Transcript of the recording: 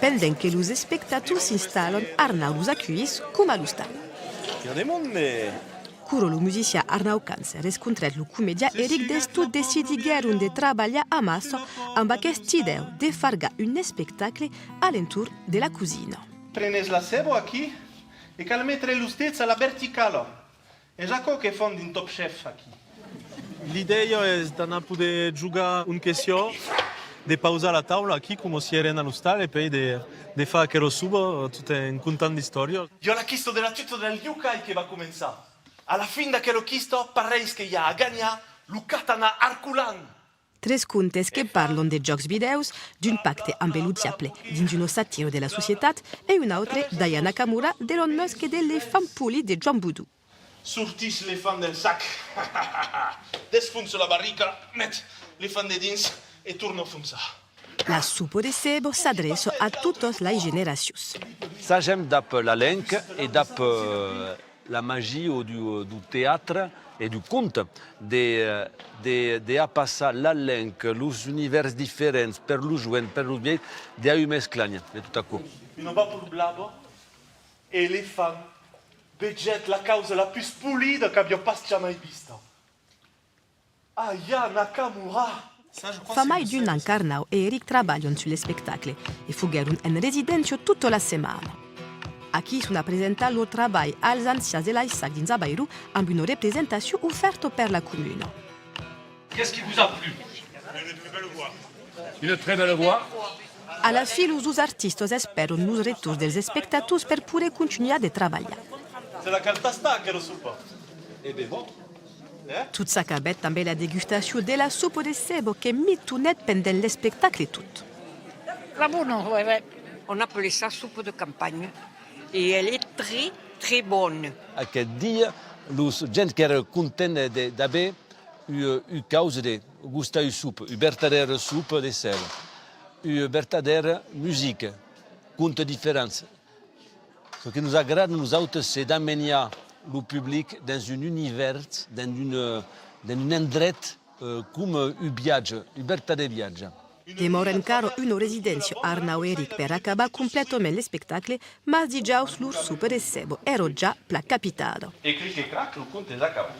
Pendant que los espectators s'instal·len, Arnau los acuís com a l'hostal. Curo lo musicien Arnau Càncer es contret lo comèdia Eric Destu decidiguèron de trabalhar a massa amb aquest ideu de fargar un espectacle alentour de la cusina. Prenes la sebo aquí e cal mettere l'ustezza alla verticalo. E Jaco che fon din top chef aquí. L'idea è d'anar a poder jugar un question, de pausar la taula aquí come si era all'hostal e poi de fare che lo subo tutto un contant di storia. Io l'ho chiesto della tutto del Yukai che va a cominciare. Alla fin da che l'ho chiesto, pareis che ja a gagnar Lucatana Arculan. Tres contes que parlen de jocs videus, d'un pacte amb el diable dins una satira de la societat e un altre d'Aya Nakamura, d'Elon Musk e de l'elefant poli de Joan Boudou. Sortis l'elefant del sac, desfunso la barrica, met l'elefant de dins e torno a funzar. La supo de sebo s'adreça a totes les generacions. Ça, j'aime d'ap la lenque et d'ap la magie du théâtre et du conte, de passar la lenque, los univers différents, per lo jouen, per lo vieux, de a mesclagna, de tout à coup. Non va problema, elefant, veget la causa la più pulida che abbia pas mai visto. Aya Nakamura! Fa mai d'un an qu'Arnau e Eric treballano sul spectacle e fugheron in residenza tutta la settimana. Aquí sono presentato il loro lavoro als ancians de l'Aissac dins Abairu amb una representació offerta per la comuna. Qu'est-ce qui vous a plu? Une très belle voix. A la fi, los artistes esperano nos retorns dels espectators per poder continuare a treballar. C'est la caltasta che lo supo. E bevo. Tot s'acabet també la degustació de la sopa de sebo que mitonet pendant l'espectacle tot. La bonne, ouais. On appelait ça soupe de campagne. Et elle est très, très bonne. Aquest dia, los gent que era content d'haver eu causa de gustar u sup, u vertadera sup de sel, u vertadera musique, conte différents. Ce qui nous agrade, nous autres, c'est d'amener le public dans un univers, dans un endret comme un viatge, un vertader viatge. Demora encara una residència Arnau e Eric per acabar completament l'espectacle, ma dijaus lor sopa de sebo era già pla capitata. E clic e crac, lo conte è acabat.